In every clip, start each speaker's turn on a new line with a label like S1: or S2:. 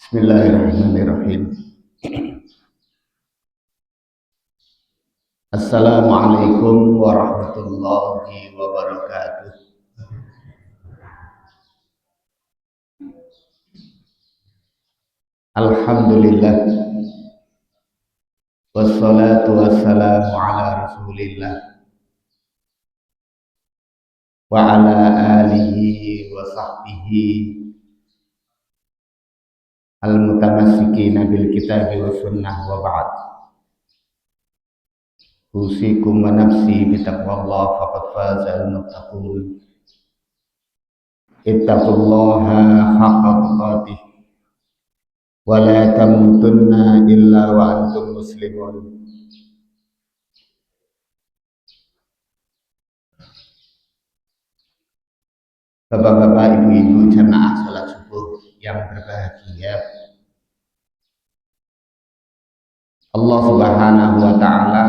S1: Bismillahirrahmanirrahim. Assalamualaikum warahmatullahi wabarakatuh. Alhamdulillah wassalatu wassalamu ala Rasulillah wa ala alihi wa sahbihi al-mutamassikina bil kitabi wa sunnah wa ba'd. Usikum wa nafsi bitaqwallah faqad faza al-muttaqun. Ittaqullaha haqqa tuqatih wa la tamutunna illa wa antum muslimun. Bapak-bapak, ibu-ibu jamaah salat subuh yang berbahagia, Allah Subhanahu wa taala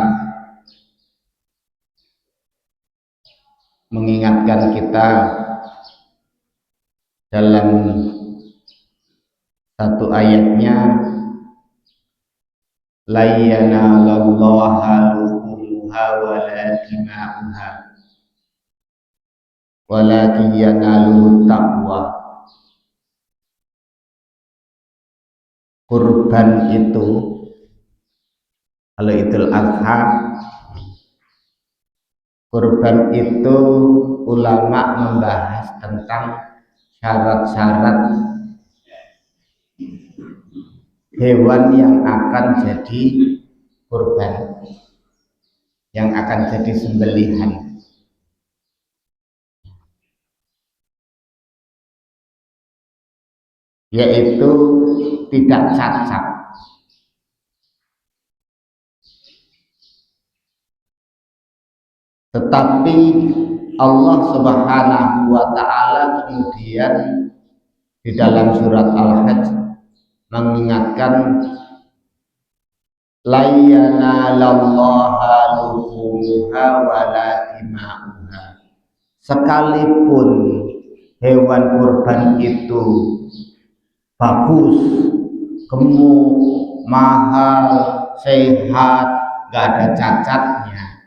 S1: mengingatkan kita dalam satu ayatnya, la yanalallaha luhumuha wala dima'uha walakin yanaluhu taqwa. Kurban itu, kalau Idul Adha, kurban itu ulama membahas tentang syarat-syarat hewan yang akan jadi kurban, yang akan jadi sembelihan. Yaitu tidak cacat, tetapi Allah Subhanahu wa taala kemudian di dalam surat Al-Hajj mengingatkan, la yanalallaha luhumuha wala dima'uha. Sekalipun hewan kurban itu bagus, gemuk, mahal, sehat, gak ada cacatnya,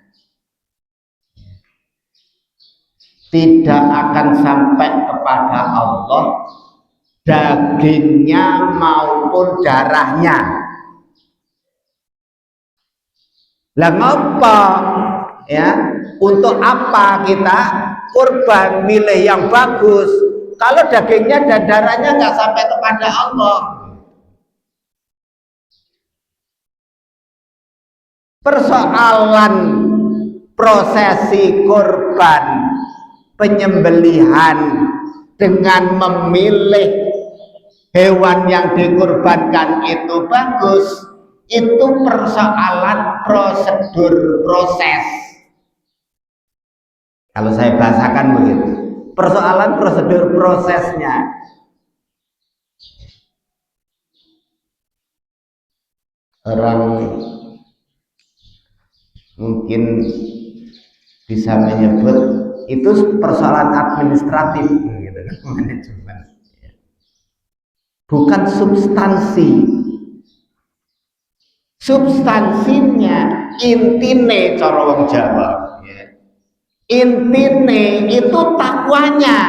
S1: tidak akan sampai kepada Allah dagingnya maupun darahnya. Lah ngapa ya? Untuk apa kita kurban milih yang bagus kalau dagingnya dan darahnya nggak sampai kepada Allah? Persoalan prosesi kurban, penyembelihan dengan memilih hewan yang dikurbankan itu bagus, itu persoalan prosedur, proses. Kalau saya bahasakan begitu, persoalan prosedur prosesnya. Orang mungkin bisa menyebut itu persoalan administratif, gitu, manajemen, bukan substansi. Substansinya intine cara wong Jawa, intine itu takwanya.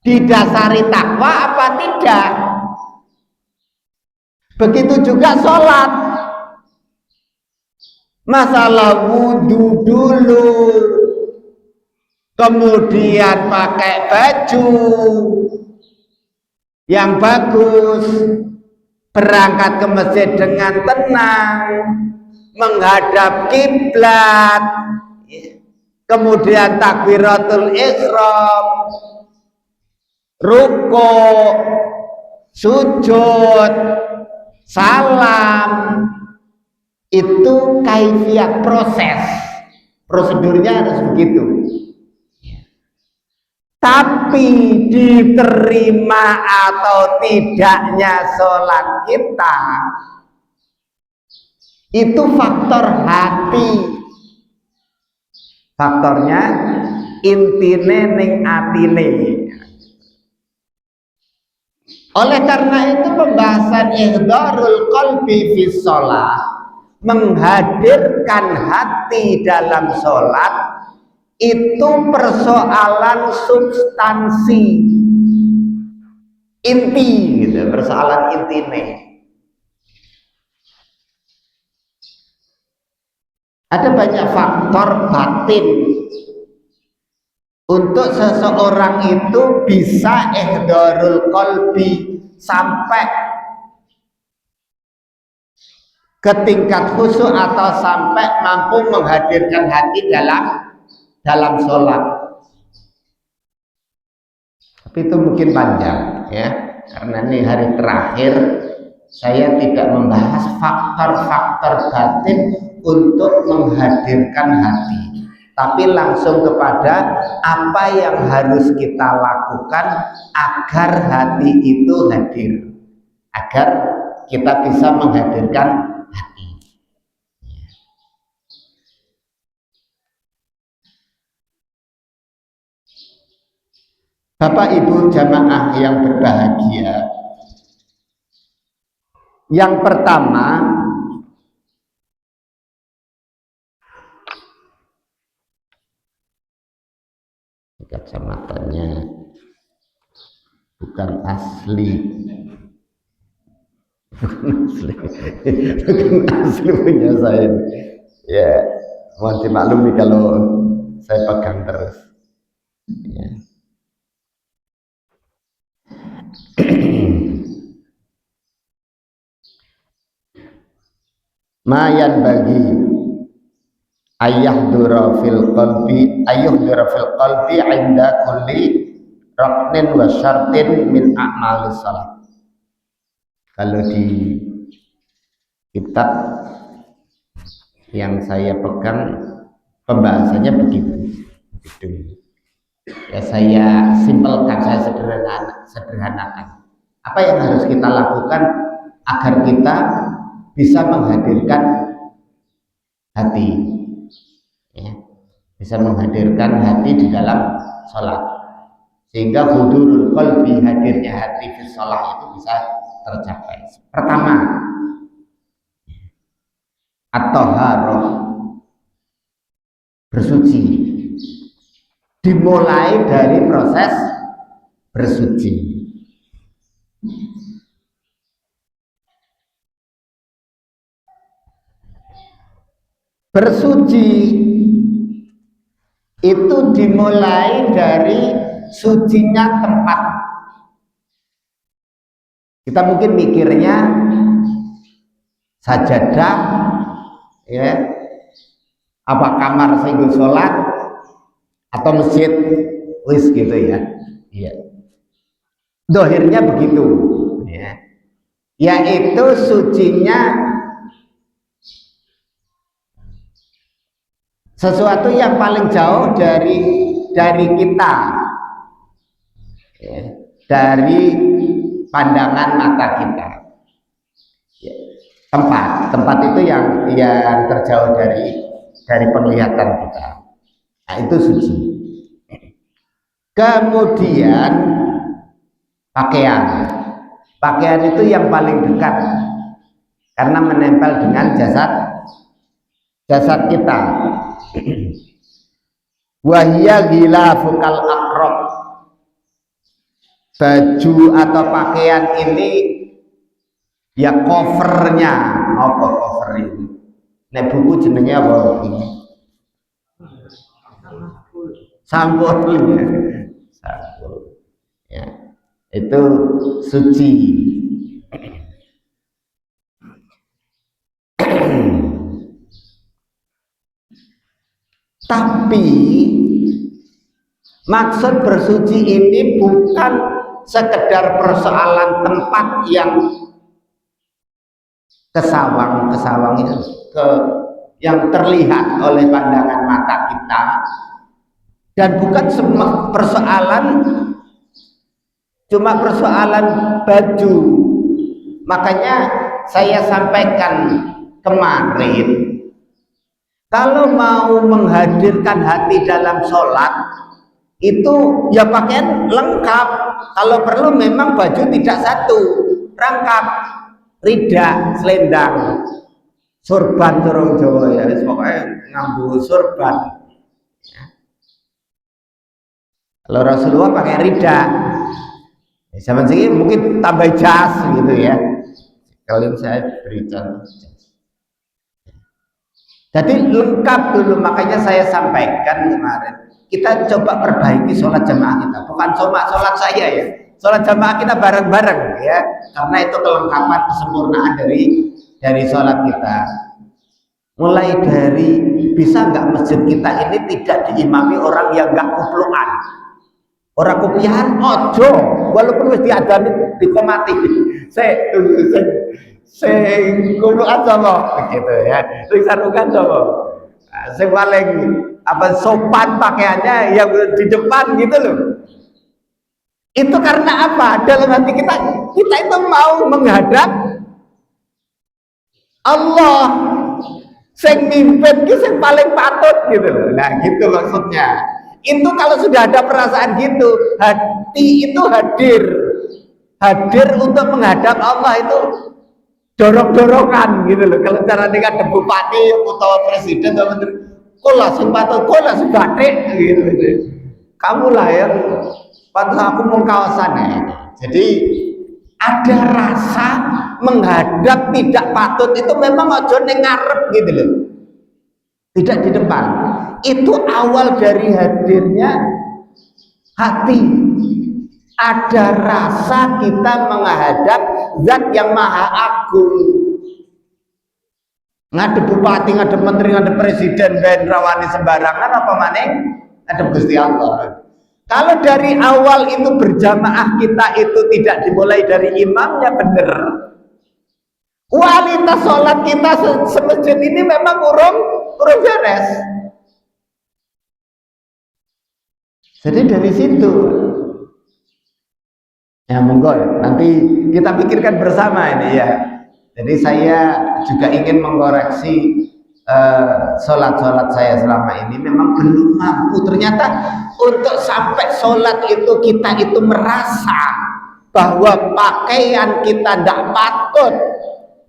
S1: Didasari takwa apa tidak? Begitu juga sholat. Masalah wudhu dulu, kemudian pakai baju yang bagus, berangkat ke masjid dengan tenang, menghadap kiblat, kemudian takbiratul ihram, rukuk, sujud, salam. Itu kaifiat proses, prosedurnya harus begitu. Tapi diterima atau tidaknya sholat kita itu faktor hati. Faktornya intine ning atine. Oleh karena itu pembahasan ihdharul qalbi fi shalah, menghadirkan hati dalam sholat, itu persoalan substansi, inti gitu, persoalan intine. Ada banyak faktor batin untuk seseorang itu bisa ihdharul qalbi sampai ke tingkat khusyuk atau sampai mampu menghadirkan hati dalam sholat. Tapi itu mungkin panjang ya, karena ini hari terakhir saya tidak membahas faktor-faktor batin untuk menghadirkan hati, tapi langsung kepada apa yang harus kita lakukan agar hati itu hadir, agar kita bisa menghadirkan hati. Bapak Ibu jamaah yang berbahagia, yang pertama, kacamatanya bukan asli, bukan asli punya saya. Ya, mohon dimaklumi kalau saya pegang terus. Ya. Mayan bagi ayyahdura fil qalbi inda kulli ruknin wa syartin min a'malis salat. Kalau di kitab yang saya pegang pembahasannya begitu. Ya, saya simpelkan, saya sederhanakan. Apa yang harus kita lakukan agar kita bisa menghadirkan hati, ya, bisa menghadirkan hati di dalam sholat, sehingga hudurul qalbi, hadirnya hati di sholat itu bisa tercapai. Pertama, at-thaharah, bersuci. Dimulai dari proses bersuci. Bersuci itu dimulai dari sucinya tempat. Kita mungkin mikirnya sajadah, ya, apa kamar sehingga sholat atau masjid, wis gitu ya. Iya. Dohirnya begitu, ya. Yaitu sucinya sesuatu yang paling jauh dari kita, ya, dari pandangan mata kita. Ya. Tempat itu yang terjauh dari penglihatan kita. Nah, itu suci. Kemudian pakaian itu yang paling dekat karena menempel dengan jasad kita. Wahya ghilafukal aqrab, baju atau pakaian ini ya covernya. Apa cover ini? Nek buku jenenge apa ini? Sampulnya. Sampul. Ya. Itu suci. Tapi maksud bersuci ini bukan sekedar persoalan tempat yang kesawang itu yang terlihat oleh pandangan mata kita, dan bukan semua cuma persoalan baju. Makanya saya sampaikan kemarin, kalau mau menghadirkan hati dalam sholat itu ya pakaian lengkap. Kalau perlu memang baju tidak satu, rangkap, rida, selendang, sorban orang Jawa ya, pokoknya ngambu sorban. Kalau Rasulullah pakai rida, zaman segini mungkin tambah jas gitu ya. Kalau saya beri contoh. Jadi lengkap dulu, makanya saya sampaikan kemarin. Kita coba perbaiki sholat jamaah kita, bukan cuma sholat saya ya, sholat jamaah kita bareng-bareng ya, karena itu kelengkapan kesempurnaan dari sholat kita. Mulai dari bisa nggak masjid kita ini tidak diimami orang yang nggak kupluan, orang kupiahan ojo, walaupun mesti ada dikomati, saya kupluan sama begitu ya, sing sarukan sama, sing paling apa sopan pakaiannya yang di depan gitu loh. Itu karena apa? Dalam hati kita itu mau menghadap Allah, sing mimpin ki sing paling patut gitu loh. Nah gitu maksudnya. Itu kalau sudah ada perasaan gitu, hati itu hadir untuk menghadap Allah, itu dorong-dorongan gitu loh. Kalau cara dengan bupati atau presiden atau menteri, kola sing patut, kola sing batik gitu. Kamu lah yang patut aku mau kawasan ya. Jadi ada rasa menghadap tidak patut itu memang ojo ning ngarep gitu loh. Tidak di depan. Itu awal dari hadirnya hati. Ada rasa kita menghadap zat yang maha agung. Ngadep bupati, ngadep menteri, ngadep presiden, ben rawani sembarangan apa maning ngadep Gusti Allah. Kalau dari awal itu berjamaah kita itu tidak dimulai dari imamnya, bener. Kualitas sholat kita semesjid ini memang urung beres. Jadi dari situ ya monggo nanti kita pikirkan bersama ini ya. Jadi saya juga ingin mengoreksi sholat saya selama ini memang belum mampu. Ternyata untuk sampai sholat itu kita itu merasa bahwa pakaian kita tidak patut,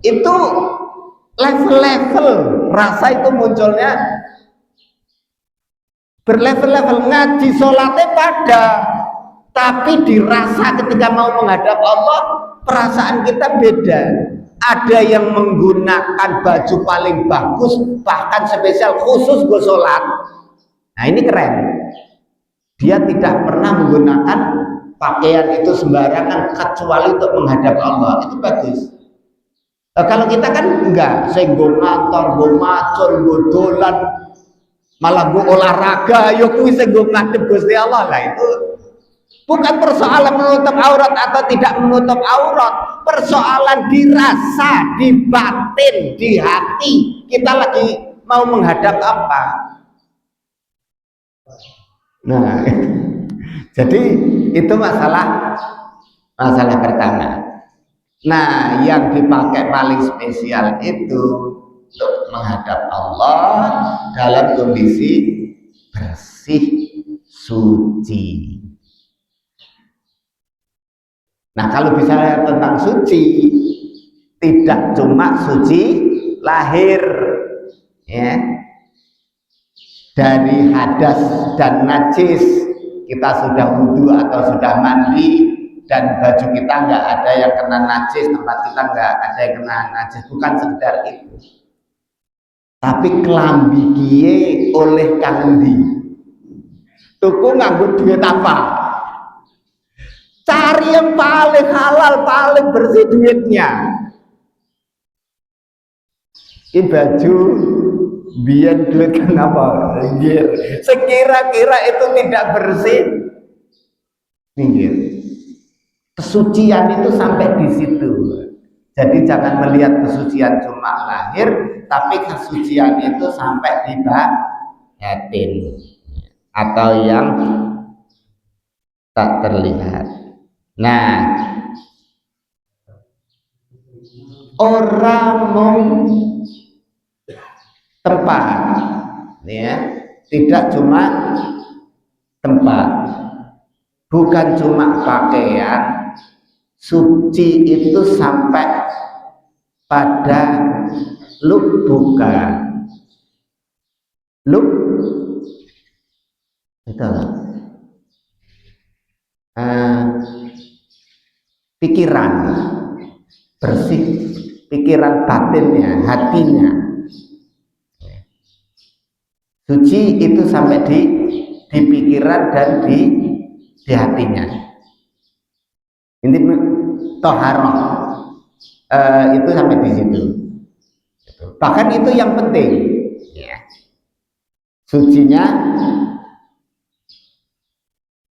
S1: itu level-level rasa itu munculnya berlevel-level. Ngaji sholatnya pada, tapi dirasa ketika mau menghadap Allah perasaan kita beda. Ada yang menggunakan baju paling bagus, bahkan spesial khusus gue sholat. Nah ini keren. Dia tidak pernah menggunakan pakaian itu sembarangan kecuali untuk menghadap Allah. Itu bagus. Kalau kita kan enggak, saya gue ngantor, gue macul, gue dolan, malah gue olahraga, yo kuwi saya gue ngadep Gusti Allah lah. Itu bukan persoalan menutup aurat atau tidak menutup aurat, persoalan dirasa, di batin, di hati kita lagi mau menghadap apa. Nah, jadi itu masalah pertama. Nah, yang dipakai paling spesial itu untuk menghadap Allah dalam kondisi bersih, suci. Nah kalau bicara tentang suci, tidak cuma suci lahir ya, dari hadas dan najis, kita sudah wudhu atau sudah mandi dan baju kita nggak ada yang kena najis, tempat kita nggak ada yang kena najis, bukan sekedar itu, tapi kelambi kie oleh kangendi tuku nganggo duit apa? Cari yang paling halal, paling bersih duitnya. Ini baju biar duit kenapa? Sekira-kira itu tidak bersih, minggir. Kesucian itu sampai di situ. Jadi jangan melihat kesucian cuma lahir, tapi kesucian itu sampai di batin atau yang tak terlihat. Nah, orang mau tempat ya, tidak cuma tempat, bukan cuma pakaian, suci itu sampai pada lubbuka. Lub itu pikiran bersih, pikiran batinnya, hatinya. Suci itu sampai di pikiran dan di hatinya. Ini toharoh itu sampai di situ. Bahkan itu yang penting. Ya. Sucinya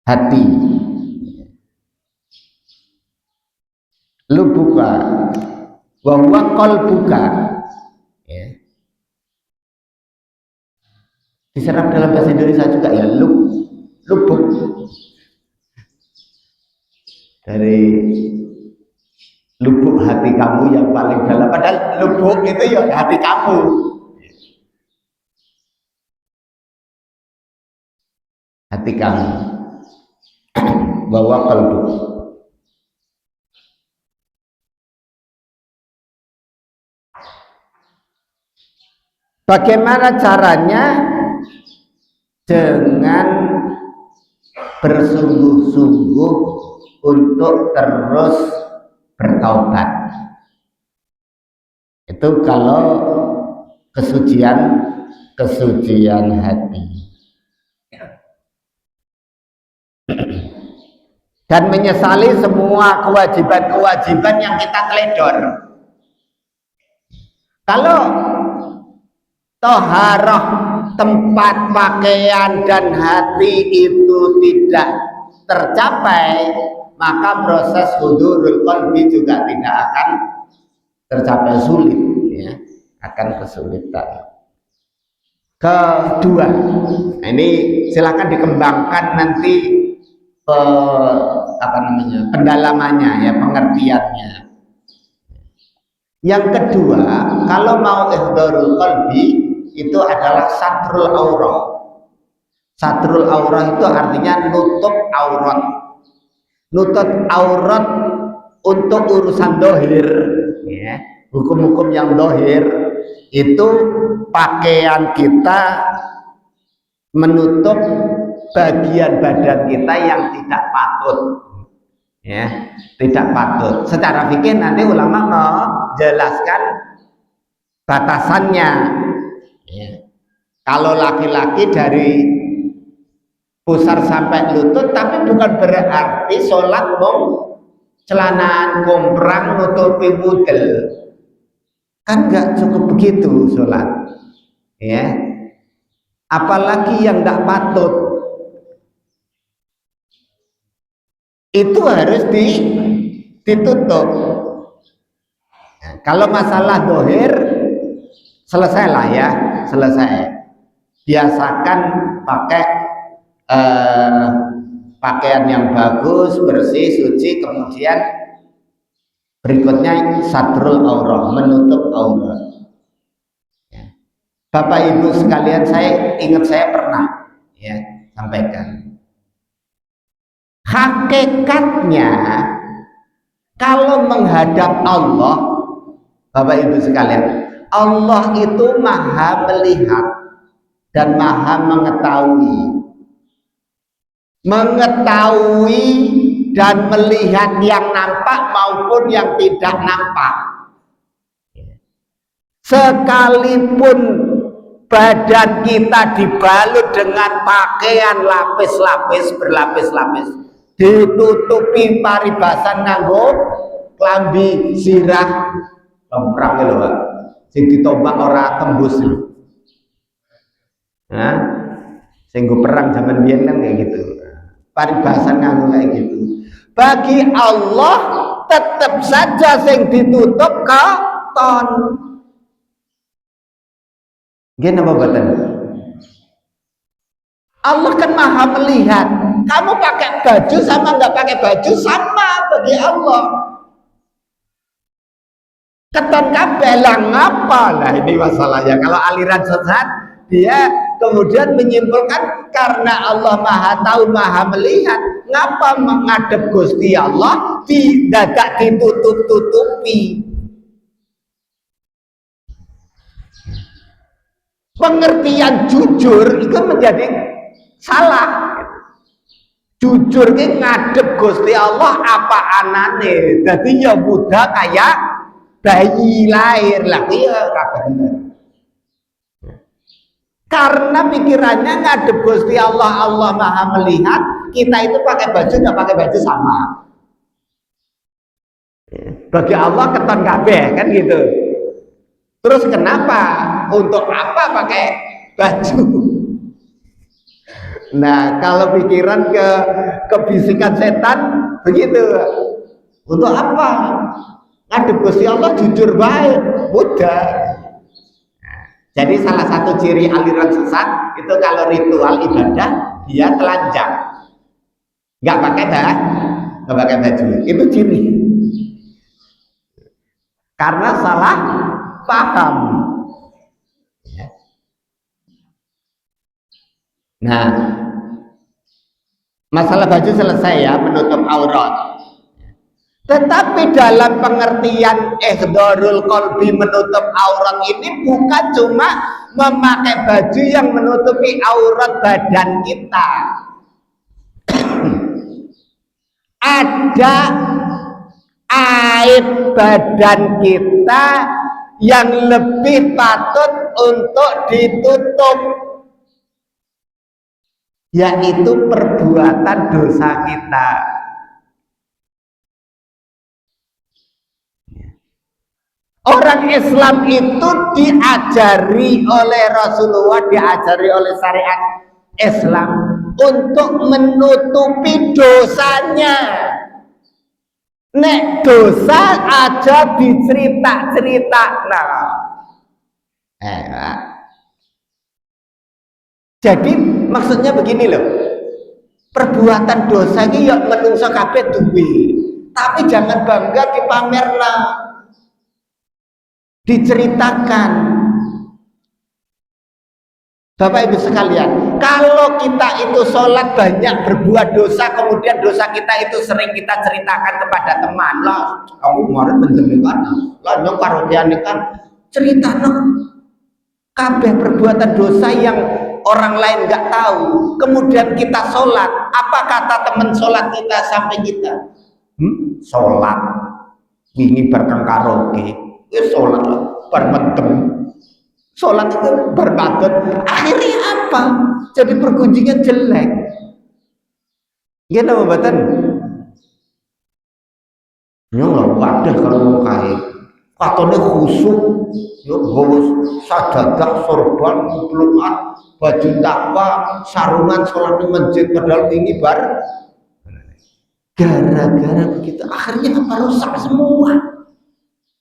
S1: hati. Lubuka, wa huwa qalbuka. Ya. Diserap dalam bahasa Indonesia juga ya, lubuk. Dari lubuk hati kamu yang paling dalam, padahal lubuk itu ya hati kamu. Hati kamu. Bahwa kalbu. Bagaimana caranya? Dengan bersungguh-sungguh untuk terus bertaubat. Itu kalau kesucian hati. Dan menyesali semua kewajiban-kewajiban yang kita teledor. Kalau toharoh tempat pakaian dan hati itu tidak tercapai, maka proses hudurul qalbi juga tidak akan tercapai, sulit ya, akan kesulitan. Kedua, ini silakan dikembangkan nanti pendalamannya ya, pengertiannya. Yang kedua, kalau mau ihdharul qalbi itu adalah satrul aurah. Satrul aurah itu artinya nutup aurat. Nutup aurat untuk urusan dohir ya, hukum-hukum yang dohir itu pakaian kita menutup bagian badan kita yang tidak patut ya, tidak patut. Secara fikih nanti ulama menjelaskan batasannya ya. Kalau laki-laki dari pusar sampai lutut, tapi bukan berarti sholat celanaan komprang nutupi budel, kan nggak cukup begitu sholat ya, apalagi yang nggak patut itu harus ditutup. Nah, kalau masalah dohir selesailah ya, selesai. Biasakan pakai pakaian yang bagus, bersih, suci, kemudian berikutnya satrul aurah, menutup aurat. Ya. Bapak Ibu sekalian, saya ingat saya pernah ya sampaikan. Hakikatnya kalau menghadap Allah, Bapak Ibu sekalian, Allah itu maha melihat dan maha mengetahui dan melihat yang nampak maupun yang tidak nampak. Sekalipun badan kita dibalut dengan pakaian lapis-lapis, berlapis-lapis, ditutupi paribasan nganggo klambi sirah lemprang lho Pak, sing ditombak ora tembus lho. Nah, sing perang zaman biyen kan kayak gitu. Paribasan nganggo kayak gitu. Bagi Allah tetap saja sing ditutup katon. Nggih napa boten? Allah kan maha melihat. Kamu pakai baju sama nggak pakai baju sama bagi Allah. Keton kabeh lah ngapa? Nah ini masalahnya. Kalau aliran sesat dia kemudian menyimpulkan karena Allah Maha tahu Maha melihat, ngapa menghadap Gusti Allah tidak ditutup-tutupi. Pengertian jujur itu menjadi salah. Jujur ini ngadep Gusti Allah apa anane, jadi ya mudah kayak bayi lahir lah, iya bener. Karena pikirannya ngadep Gusti Allah, Allah Maha melihat, kita itu pakai baju nggak pakai baju sama. Bagi Allah keton kabeh kan gitu. Terus kenapa? Untuk apa pakai baju? Nah, kalau pikiran kebisikan setan begitu. Untuk apa? Ngadep Gusti Allah jujur baik, mudah. Jadi salah satu ciri aliran sesat itu kalau ritual ibadah dia telanjang, nggak pakai baju, itu ciri. Karena salah paham. Nah, masalah baju selesai ya, menutup aurat. Tetapi dalam pengertian ihdharul qalbi, menutup aurat ini bukan cuma memakai baju yang menutupi aurat badan kita. Ada aib badan kita yang lebih patut untuk ditutup, yaitu perbuatan dosa kita. Orang Islam itu diajari oleh Rasulullah, diajari oleh syariat Islam untuk menutupi dosanya. Nek dosa aja dicerita-cerita. Jadi maksudnya begini loh, perbuatan dosa ini ya menungso kabeh duwe, tapi jangan bangga dipamerna, diceritakan. Bapak Ibu sekalian, kalau kita itu sholat banyak berbuat dosa, kemudian dosa kita itu sering kita ceritakan kepada teman, lah kamu kemarin menjemikan, lah nyong parodian kan cerita kabeh perbuatan dosa yang orang lain nggak tahu. Kemudian kita sholat, apa kata teman sholat kita sampai kita? Sholat, wingi bareng karaoke, sholat bermentem. Sholat itu berbatut, akhirnya apa? Jadi pergunjingan jelek. Iya nama batan. Ya nggak wadah kalau mau kaya. Katanya khusyuk, ya bos sajadah, sorban, pelukan, baju takwa, sarungan sholat di masjid, padahal ini bar. Gara-gara begitu, akhirnya apa rusak semua.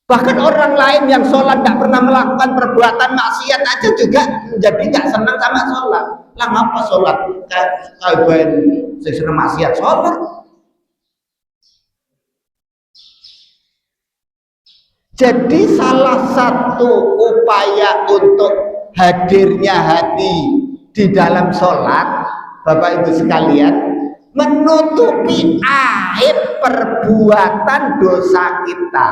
S1: Bahkan orang lain yang sholat nggak pernah melakukan perbuatan maksiat aja juga jadi nggak senang sama sholat. Lah ngapa sholat? Kayak saya senang maksiat sholat. Jadi salah satu upaya untuk hadirnya hati di dalam sholat, Bapak Ibu sekalian, menutupi aib perbuatan dosa kita.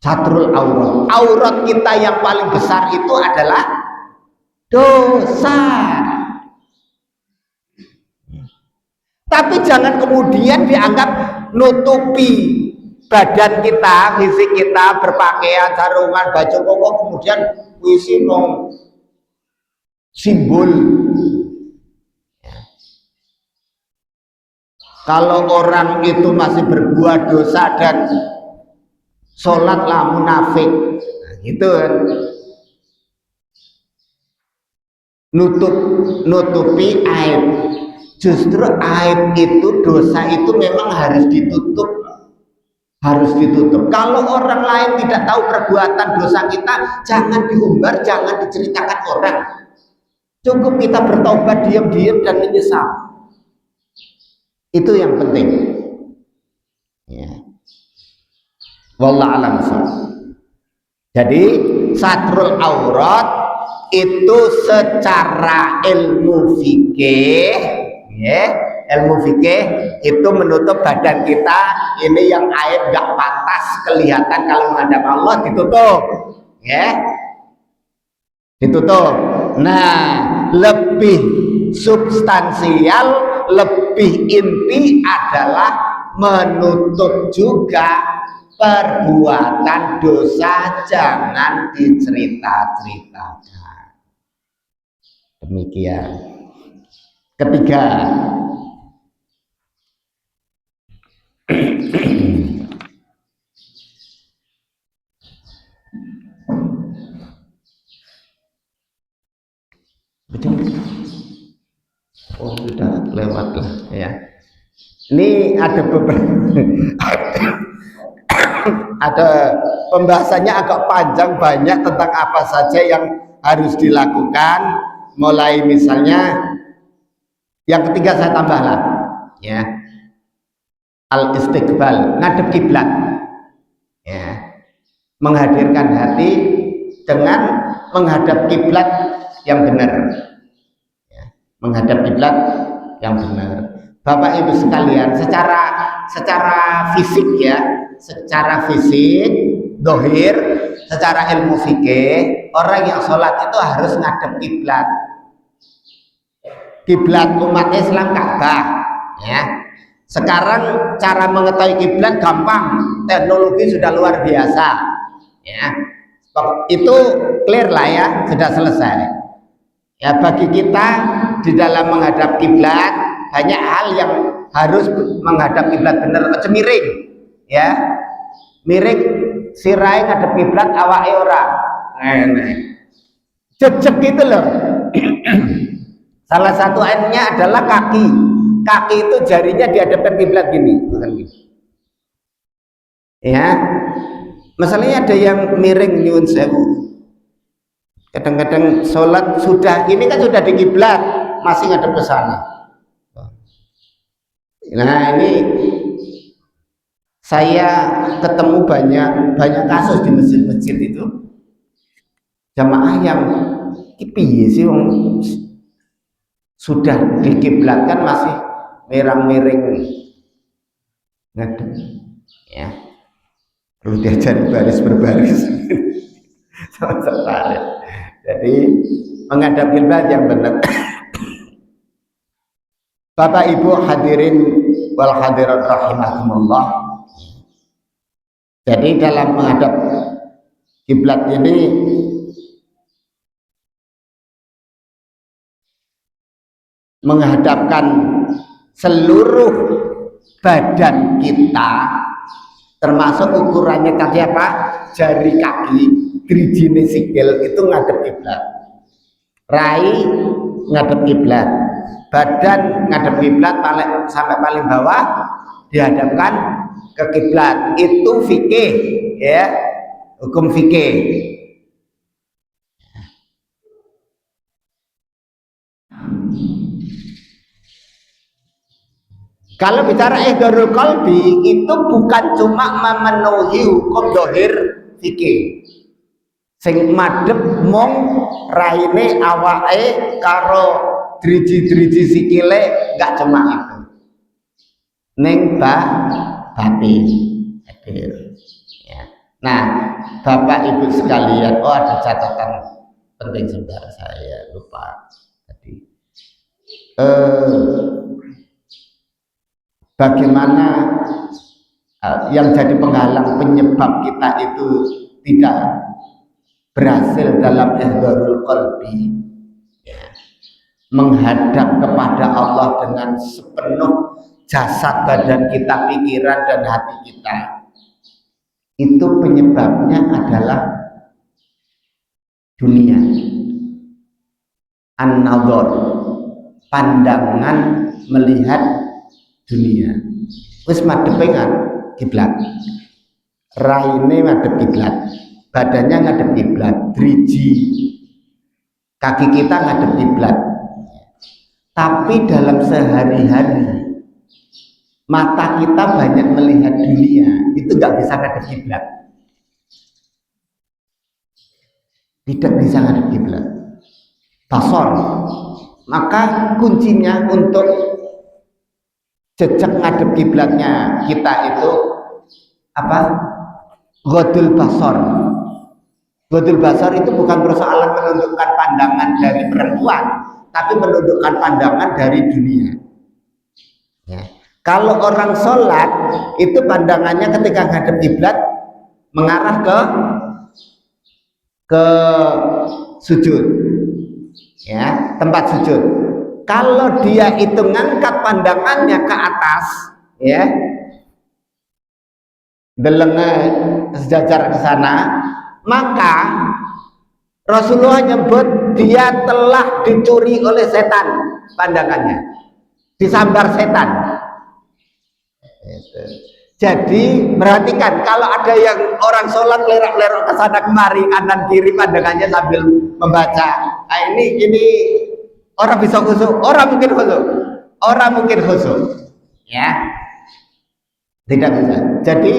S1: Satrul aurat. Aurat kita yang paling besar itu adalah dosa. Tapi jangan kemudian dianggap nutupi badan kita, fisik kita, berpakaian, sarungan, baju koko, kemudian puisi simbol. Kalau orang itu masih berbuat dosa dan sholat lah munafik, gitu kan. Nutupi aib. Justru aib itu, dosa itu memang harus ditutup. Kalau orang lain tidak tahu perbuatan dosa kita, jangan diumbar, jangan diceritakan orang. Cukup kita bertobat diam-diam dan menyesal. Itu yang penting. Ya. Wallah alam. Jadi satrul aurat itu secara ilmu fikih, ya, ilmu fikih itu menutup badan kita ini yang aib gak pantas kelihatan kalau menghadap Allah ditutup, ya, ditutup. Nah, lebih substansial, lebih inti adalah menutup juga perbuatan dosa jangan dicerita-ceritakan. Demikian. Ketiga, oh sudah lewat lah ya. Ini ada beberapa ada pembahasannya agak panjang, banyak tentang apa saja yang harus dilakukan. Mulai misalnya yang ketiga saya tambahlah ya, al istiqbal, ngadep kiblat ya, menghadirkan hati dengan menghadap kiblat yang benar ya, menghadap kiblat yang benar. Bapak Ibu sekalian, secara fisik ya, secara fisik dohir, secara ilmu fikih, orang yang sholat itu harus ngadep kiblat. Kiblat umat Islam Ka'bah ya. Sekarang cara mengetahui kiblat gampang, teknologi sudah luar biasa ya, itu clear lah ya, sudah selesai ya. Bagi kita di dalam menghadap kiblat banyak hal yang harus menghadap kiblat bener, aja miring ya, miring sirai ngadep kiblat awake ora jejeg gitu loh. Salah satu ayatnya adalah kaki itu jarinya dihadapkan kiblat gini, bukan gitu ya. Masalahnya ada yang miring, nyuwun sewu, kadang-kadang sholat sudah ini kan sudah di kiblat masih ngadep ke sana. Nah ini saya ketemu banyak kasus di masjid-masjid itu, jamaah yang piye sih sudah dikiblatkan masih merang-miring ngadep ya, perlu diajari baris berbaris sama sekali. Jadi menghadap kiblat yang benar. Bapak Ibu hadirin wal hadirat rahimakumullah. Jadi dalam menghadap kiblat ini menghadapkan seluruh badan kita, termasuk ukurannya tadi apa, jari kaki, gerijine sikil itu ngadep kiblat, rai ngadep kiblat, badan ngadep kiblat sampai paling bawah dihadapkan ke kiblat. Itu fikih ya, hukum fikih. Kalau bicara ihdharul qalbi itu bukan cuma memenuhi hukum dohir fikih, sing madhep mung raine awake karo driji-driji sikile, enggak cuma itu, ning batin hadir ya. Nah Bapak Ibu sekalian, oh ada catatan penting sebentar, saya lupa tadi. Bagaimana yang jadi penghalang penyebab kita itu tidak berhasil dalam ihdharul qalbi ya, menghadap kepada Allah dengan sepenuh jasad, badan kita, pikiran dan hati kita. Itu penyebabnya adalah dunia, an-nadhar, pandangan melihat dunia. Wis madhep kiblat, raine madhep kiblat, badannya ngadep kiblat, driji kaki kita ngadep kiblat. Tapi dalam sehari-hari mata kita banyak melihat dunia, itu nggak bisa ngadep kiblat, tidak bisa ngadep kiblat. basor. Maka kuncinya untuk jejak ngadep kiblatnya kita itu apa? Ghodul basor. Ghodul basor itu bukan persoalan menundukkan pandangan dari perempuan, tapi menundukkan pandangan dari dunia. Ya. Kalau orang sholat itu pandangannya ketika ngadep kiblat mengarah ke sujud, ya, tempat sujud. Kalau dia itu ngangkat pandangannya ke atas, ya, delengnya sejajar ke sana, maka Rasulullah nyebut dia telah dicuri oleh setan pandangannya, disambar setan. Jadi perhatikan, kalau ada yang orang sholat lerak-lerak ke sana kemari, kanan kiri pandangannya sambil membaca, nah ini orang bisa khusyuk, orang mungkin khusyuk, ya, tidak bisa. Jadi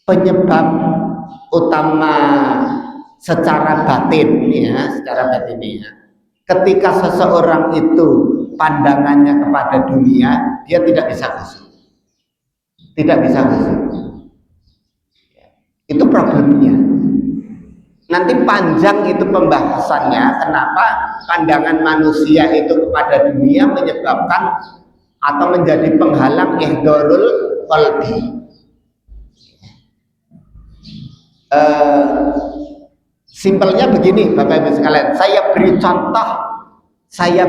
S1: penyebab utama secara batin, ya, secara batinnya, ketika seseorang itu pandangannya kepada dunia, dia tidak bisa khusyuk. Tidak bisa khusyuk. Itu problemnya. Nanti panjang itu pembahasannya, kenapa pandangan manusia itu kepada dunia menyebabkan atau menjadi penghalang ihdorul qalbi. Simpelnya begini Bapak Ibu sekalian, saya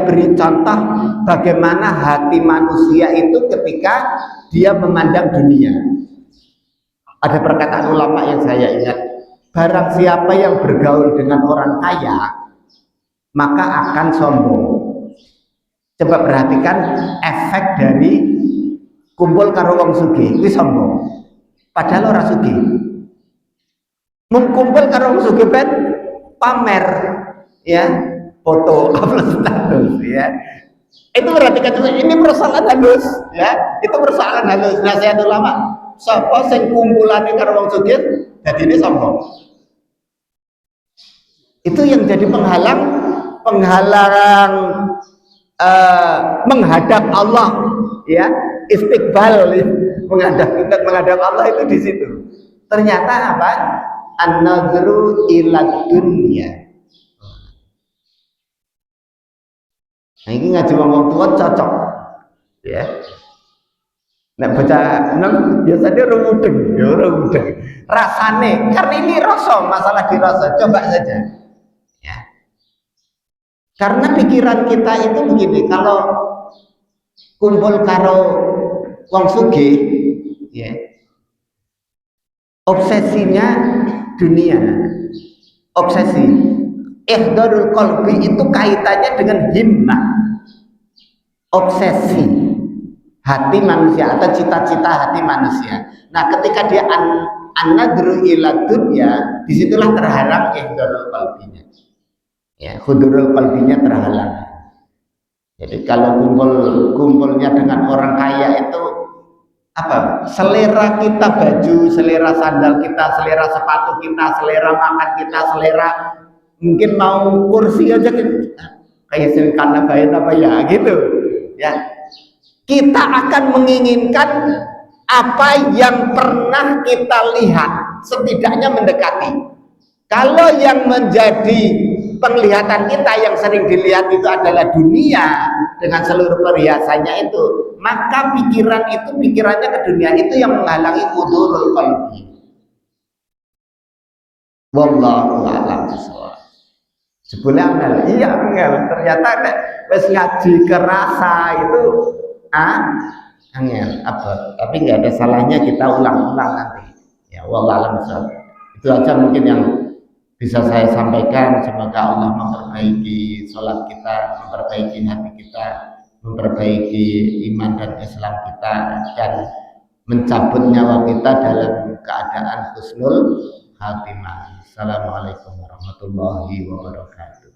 S1: beri contoh bagaimana hati manusia itu ketika dia memandang dunia. Ada perkataan ulama yang saya ingat, barang siapa yang bergaul dengan orang kaya maka akan sombong. Coba perhatikan efek dari kumpul karo wong sugih, kuwi sombong. Padahal ora sugih. Mengkumpul karo wong sugih ben pamer, ya, foto upload status, ya. Itu berarti ini persoalan halus, ya. Itu persoalan halus. Nasihat ulama, sapa sing kumpulane karo wong sugih dadine sombong. Itu yang jadi penghalang menghadap Allah, ya, istiqbal, menghadap Allah itu di situ. Ternyata apa? An-nadhru ila dunya. Nah, ini ngaji wong tua cocok, ya. Nek baca biasanya remudeng, ya remudeng. Rasane, karena ini rasa, masalah di rasa, coba saja. Ya. Karena pikiran kita itu begini, kalau kumpul karo wong sugih, ya, obsesinya dunia, obsesi. Ihdorul qalbi itu kaitannya dengan himmah, obsesi hati manusia atau cita-cita hati manusia. Nah, ketika dia an-nadru ila dunya, disitulah terhalang ihdorul qalbinya. Ya, hudurul qalbinya terhalang. Jadi kalau kumpulnya dengan orang kaya itu apa? Selera kita baju, selera sandal kita, selera sepatu kita, selera makan kita, selera mungkin mau kursi aja kayak karena baik apa ya gitu, ya. Kita akan menginginkan apa yang pernah kita lihat, setidaknya mendekati. Kalau yang menjadi penglihatan kita yang sering dilihat itu adalah dunia dengan seluruh perhiasannya itu, maka pikirannya ke dunia itu yang menghalangi hudurul qalbi. Wallahu a'lam bishawab. Sebulan angel, iya angel. Ternyata wes ngaji kerasa itu angel apa? Tapi nggak ada salahnya kita ulang-ulang nanti. Ya, wallahu a'lam bishawab. Itu aja mungkin yang bisa saya sampaikan. Semoga Allah memperbaiki sholat kita, memperbaiki hati kita, memperbaiki iman dan Islam kita, dan mencabut nyawa kita dalam keadaan husnul khatimah. Assalamualaikum warahmatullahi wabarakatuh.